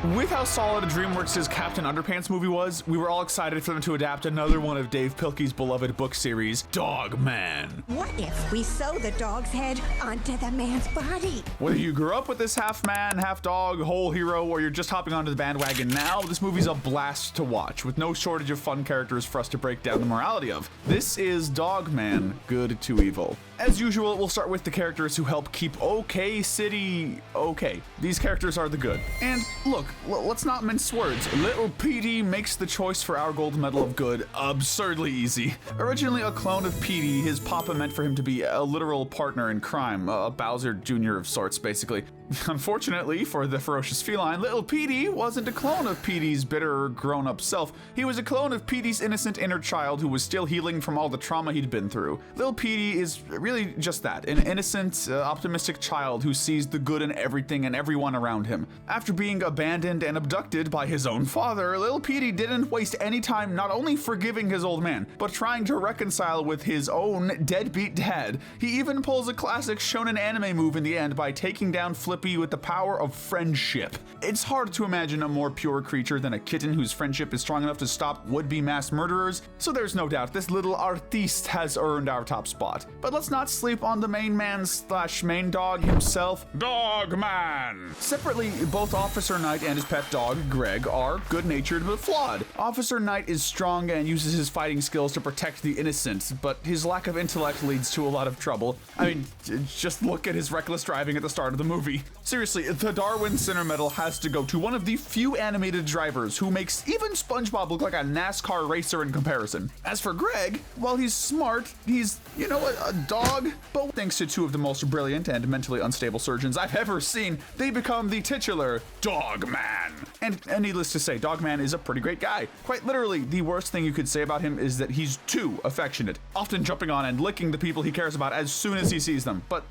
With how solid Dreamworks' Captain Underpants movie was, we were all excited for them to adapt another one of Dav Pilkey's beloved book series, Dogman. What if we sew the dog's head onto the man's body? Whether you grew up with this half-man, half-dog, whole hero, or you're just hopping onto the bandwagon now, this movie's a blast to watch, with no shortage of fun characters for us to break down the morality of. This is Dogman, good to evil. As usual, we'll start with the characters who help keep OK City okay. These characters are the good. And look, let's not mince words. Little Petey makes the choice for our gold medal of good absurdly easy. Originally a clone of Petey, his papa meant for him to be a literal partner in crime, a Bowser Jr. of sorts, basically. Unfortunately for the ferocious feline, Little Petey wasn't a clone of Petey's bitter, grown-up self. He was a clone of Petey's innocent inner child who was still healing from all the trauma he'd been through. Little Petey is really just that, an innocent, optimistic child who sees the good in everything and everyone around him. After being abandoned and abducted by his own father, Little Petey didn't waste any time not only forgiving his old man, but trying to reconcile with his own deadbeat dad. He even pulls a classic shonen anime move in the end by taking down Flippy with the power of friendship. It's hard to imagine a more pure creature than a kitten whose friendship is strong enough to stop would-be mass murderers, so there's no doubt this little artiste has earned our top spot. But let's not sleep on the main man / main dog himself, Dogman. Separately, both Officer Knight and his pet dog, Greg, are good-natured but flawed. Officer Knight is strong and uses his fighting skills to protect the innocent, but his lack of intellect leads to a lot of trouble. I mean, just look at his reckless driving at the start of the movie. Seriously, the Darwin Center Medal has to go to one of the few animated drivers who makes even SpongeBob look like a NASCAR racer in comparison. As for Greg, while he's smart, he's, a dog. But thanks to two of the most brilliant and mentally unstable surgeons I've ever seen, they become the titular Dogman. And needless to say, Dogman is a pretty great guy. Quite literally, the worst thing you could say about him is that he's too affectionate, often jumping on and licking the people he cares about as soon as he sees them. But,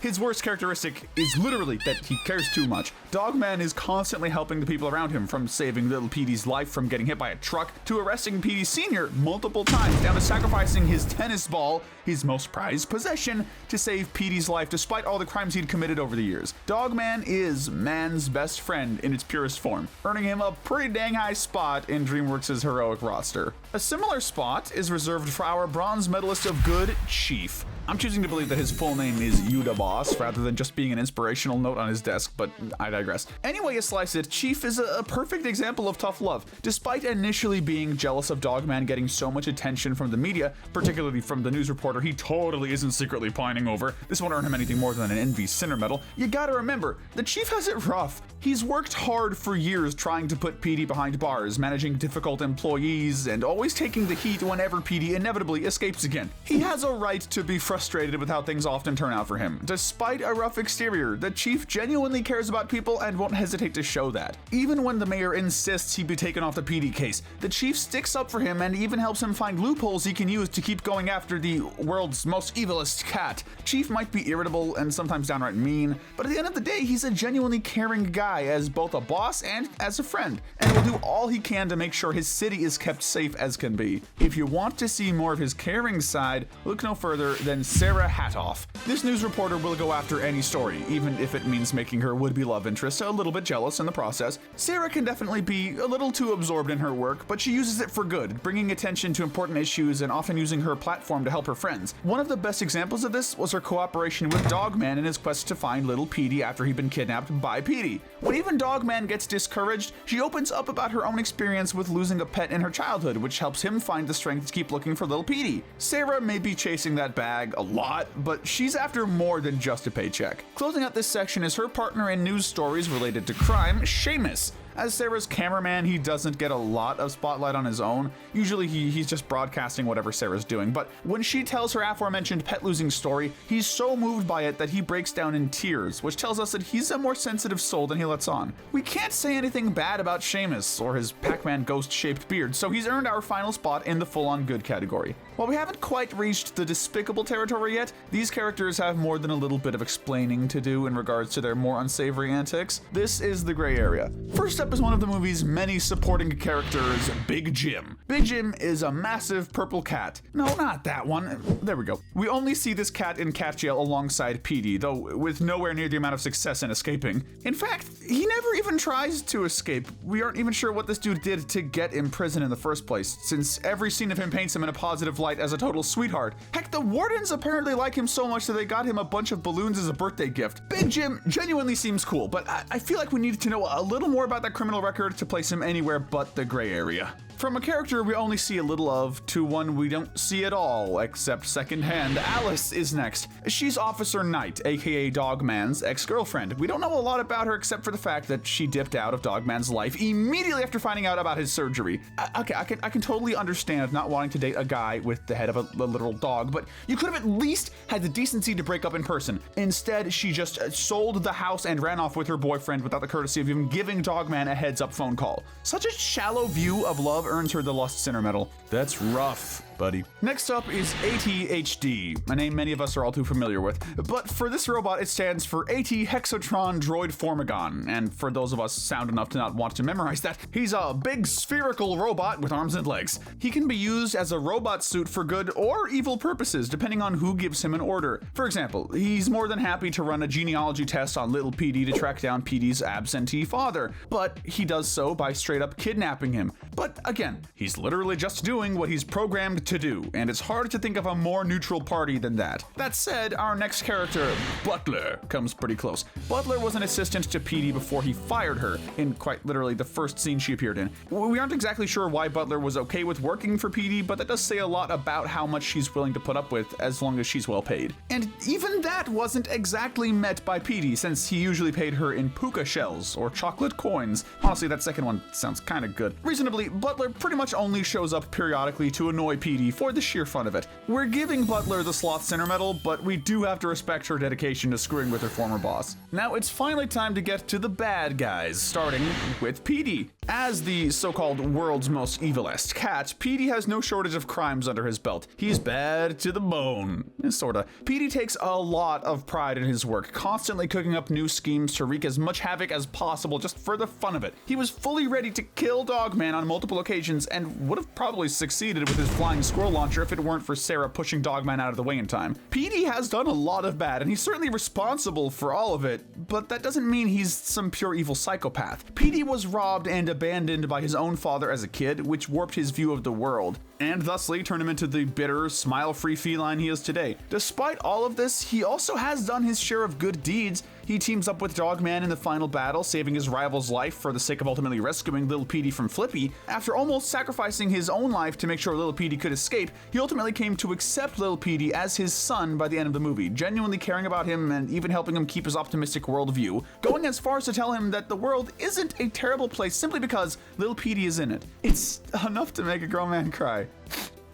his worst characteristic is literally that he cares too much. Dogman is constantly helping the people around him, from saving little Petey's life from getting hit by a truck, to arresting Petey Sr. multiple times, down to sacrificing his tennis ball, his most prized possession, to save Petey's life despite all the crimes he'd committed over the years. Dogman is man's best friend in its purest form, earning him a pretty dang high spot in Dreamworks' heroic roster. A similar spot is reserved for our bronze medalist of good, Chief. I'm choosing to believe that his full name is Yuda Boss, rather than just being an inspirational note on his desk, but I digress. Anyway you slice it, Chief is a perfect example of tough love. Despite initially being jealous of Dogman getting so much attention from the media, particularly from the news reporter he totally isn't secretly pining over, this won't earn him anything more than an Envy Sinner medal, you gotta remember, the Chief has it rough. He's worked hard for years trying to put Petey behind bars, managing difficult employees, and always taking the heat whenever Petey inevitably escapes again. He has a right to be frustrated with how things often turn out for him. Despite a rough exterior, the Chief genuinely cares about people and won't hesitate to show that. Even when the mayor insists he be taken off the Petey case, the Chief sticks up for him and even helps him find loopholes he can use to keep going after the world's most evilest cat. Chief might be irritable and sometimes downright mean, but at the end of the day, he's a genuinely caring guy as both a boss and as a friend, and will do all he can to make sure his city is kept safe as can be. If you want to see more of his caring side, look no further than Sarah Hatoff. This news reporter will go after any story, even if it means making her would-be love interest a little bit jealous in the process. Sarah can definitely be a little too absorbed in her work, but she uses it for good, bringing attention to important issues and often using her platform to help her friends. One of the best examples of this was her cooperation with Dogman in his quest to find little Petey after he'd been kidnapped by Petey. When even Dogman gets discouraged, she opens up about her own experience with losing a pet in her childhood, which helps him find the strength to keep looking for little Petey. Sarah may be chasing that bag a lot, but she's after more than just a paycheck. Closing out this section is her partner in news stories related to crime, Seamus. As Sarah's cameraman, he doesn't get a lot of spotlight on his own. Usually he's just broadcasting whatever Sarah's doing, but when she tells her aforementioned pet losing story, he's so moved by it that he breaks down in tears, which tells us that he's a more sensitive soul than he lets on. We can't say anything bad about Seamus or his Pac-Man ghost-shaped beard, so he's earned our final spot in the full-on good category. While we haven't quite reached the despicable territory yet, these characters have more than a little bit of explaining to do in regards to their more unsavory antics. This is the gray area. First up is one of the movie's many supporting characters, Big Jim. Big Jim is a massive purple cat. No, not that one. There we go. We only see this cat in cat jail alongside Petey, though with nowhere near the amount of success in escaping. In fact, he never even tries to escape. We aren't even sure what this dude did to get in prison in the first place, since every scene of him paints him in a positive light as a total sweetheart. Heck, the wardens apparently like him so much that they got him a bunch of balloons as a birthday gift. Big Jim genuinely seems cool, but I feel like we needed to know a little more about that criminal record to place him anywhere but the gray area. From a character we only see a little of to one we don't see at all, except secondhand, Alice is next. She's Officer Knight, aka Dogman's ex-girlfriend. We don't know a lot about her except for the fact that she dipped out of Dogman's life immediately after finding out about his surgery. I can totally understand not wanting to date a guy with the head of a literal dog, but you could have at least had the decency to break up in person. Instead, she just sold the house and ran off with her boyfriend without the courtesy of even giving Dogman a heads-up phone call. Such a shallow view of love earns her the Lost Sinner medal. That's rough, buddy. Next up is AT-HD, a name many of us are all too familiar with. But for this robot, it stands for AT Hexatron Droid Formagon. And for those of us sound enough to not want to memorize that, he's a big spherical robot with arms and legs. He can be used as a robot suit for good or evil purposes, depending on who gives him an order. For example, he's more than happy to run a genealogy test on little Petey to track down Petey's absentee father, but he does so by straight up kidnapping him. But again, he's literally just doing what he's programmed to do, and it's hard to think of a more neutral party than that. That said, our next character, Butler, comes pretty close. Butler was an assistant to Petey before he fired her, in quite literally the first scene she appeared in. We aren't exactly sure why Butler was okay with working for Petey, but that does say a lot about how much she's willing to put up with as long as she's well paid. And even that wasn't exactly met by Petey, since he usually paid her in puka shells or chocolate coins. Honestly, that second one sounds kinda good. Reasonably, Butler pretty much only shows up periodically to annoy Petey for the sheer fun of it. We're giving Butler the Sloth Sinner medal, but we do have to respect her dedication to screwing with her former boss. Now it's finally time to get to the bad guys, starting with Petey. As the so-called world's most evilest cat, Petey has no shortage of crimes under his belt. He's bad to the bone, sorta. Petey takes a lot of pride in his work, constantly cooking up new schemes to wreak as much havoc as possible just for the fun of it. He was fully ready to kill Dogman on multiple occasions and would have probably succeeded with his flying squirrel launcher if it weren't for Sarah pushing Dogman out of the way in time. Petey has done a lot of bad, and he's certainly responsible for all of it, but that doesn't mean he's some pure evil psychopath. Petey was robbed and abandoned by his own father as a kid, which warped his view of the world, and thusly turned him into the bitter, smile-free feline he is today. Despite all of this, he also has done his share of good deeds. He teams up with Dogman in the final battle, saving his rival's life for the sake of ultimately rescuing Little Petey from Flippy. After almost sacrificing his own life to make sure Little Petey could escape, he ultimately came to accept Little Petey as his son by the end of the movie, genuinely caring about him and even helping him keep his optimistic worldview, going as far as to tell him that the world isn't a terrible place simply because Little Petey is in it. It's enough to make a grown man cry.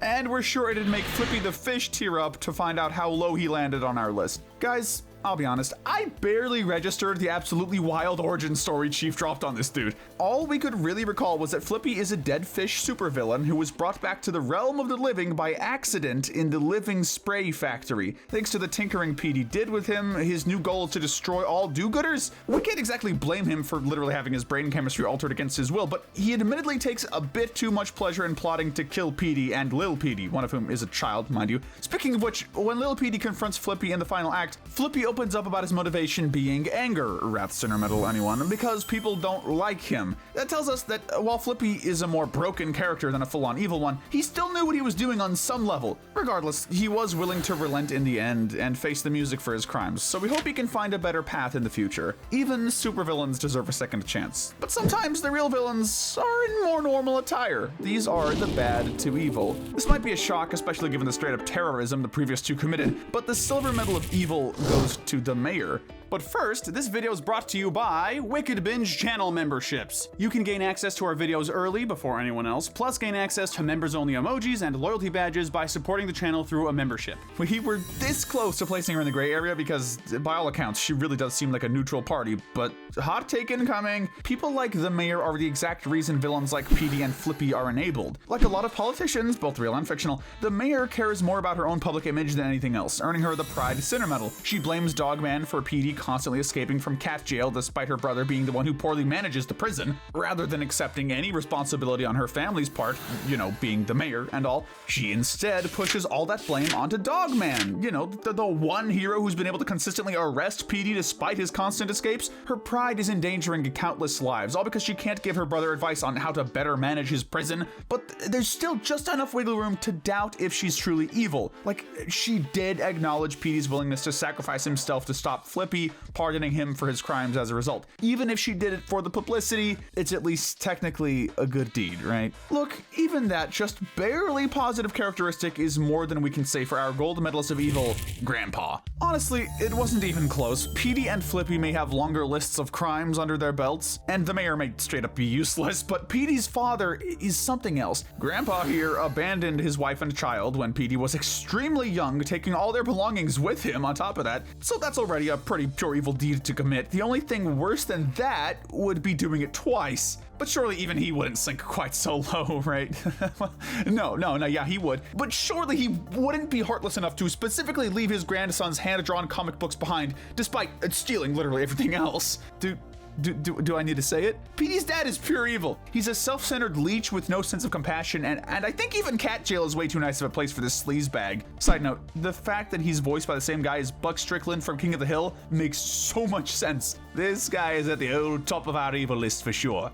And we're sure it'd make Flippy the fish tear up to find out how low he landed on our list. Guys, I'll be honest, I barely registered the absolutely wild origin story Chief dropped on this dude. All we could really recall was that Flippy is a dead fish supervillain who was brought back to the realm of the living by accident in the living spray factory. Thanks to the tinkering Petey did with him, his new goal is to destroy all do-gooders. We can't exactly blame him for literally having his brain chemistry altered against his will, but he admittedly takes a bit too much pleasure in plotting to kill Petey and Lil Petey, one of whom is a child, mind you. Speaking of which, when Lil Petey confronts Flippy in the final act, Flippy opens up about his motivation being anger, Wrath Sinner medal anyone, because people don't like him. That tells us that while Flippy is a more broken character than a full-on evil one, he still knew what he was doing on some level. Regardless, he was willing to relent in the end and face the music for his crimes, so we hope he can find a better path in the future. Even supervillains deserve a second chance. But sometimes the real villains are in more normal attire. These are the bad to evil. This might be a shock, especially given the straight-up terrorism the previous two committed, but the silver medal of evil goes to the mayor. But first, this video is brought to you by Wicked Binge channel memberships. You can gain access to our videos early before anyone else, plus gain access to members-only emojis and loyalty badges by supporting the channel through a membership. We were this close to placing her in the gray area because, by all accounts, she really does seem like a neutral party, but hot take incoming, people like the mayor are the exact reason villains like Petey and Flippy are enabled. Like a lot of politicians, both real and fictional, the mayor cares more about her own public image than anything else, earning her the Pride Sinner medal. She blames Dogman for Petey constantly escaping from cat jail despite her brother being the one who poorly manages the prison. Rather than accepting any responsibility on her family's part, being the mayor and all, she instead pushes all that blame onto Dogman. The one hero who's been able to consistently arrest Petey despite his constant escapes. Her pride is endangering countless lives, all because she can't give her brother advice on how to better manage his prison. But there's still just enough wiggle room to doubt if she's truly evil. Like, she did acknowledge Petey's willingness to sacrifice himself to stop Flippy, pardoning him for his crimes as a result. Even if she did it for the publicity, it's at least technically a good deed, right? Look, even that just barely positive characteristic is more than we can say for our gold medalist of evil, Grandpa. Honestly, it wasn't even close. Petey and Flippy may have longer lists of crimes under their belts, and the mayor may straight up be useless, but Petey's father is something else. Grandpa here abandoned his wife and child when Petey was extremely young, taking all their belongings with him on top of that, so that's already a pretty pure evil deed to commit. The only thing worse than that would be doing it twice. But surely even he wouldn't sink quite so low, right? No, yeah, he would. But surely he wouldn't be heartless enough to specifically leave his grandson's hand-drawn comic books behind, despite stealing literally everything else. Do I need to say it? Petey's dad is pure evil. He's a self-centered leech with no sense of compassion, and I think even cat jail is way too nice of a place for this sleazebag. Side note, the fact that he's voiced by the same guy as Buck Strickland from King of the Hill makes so much sense. This guy is at the old top of our evil list for sure.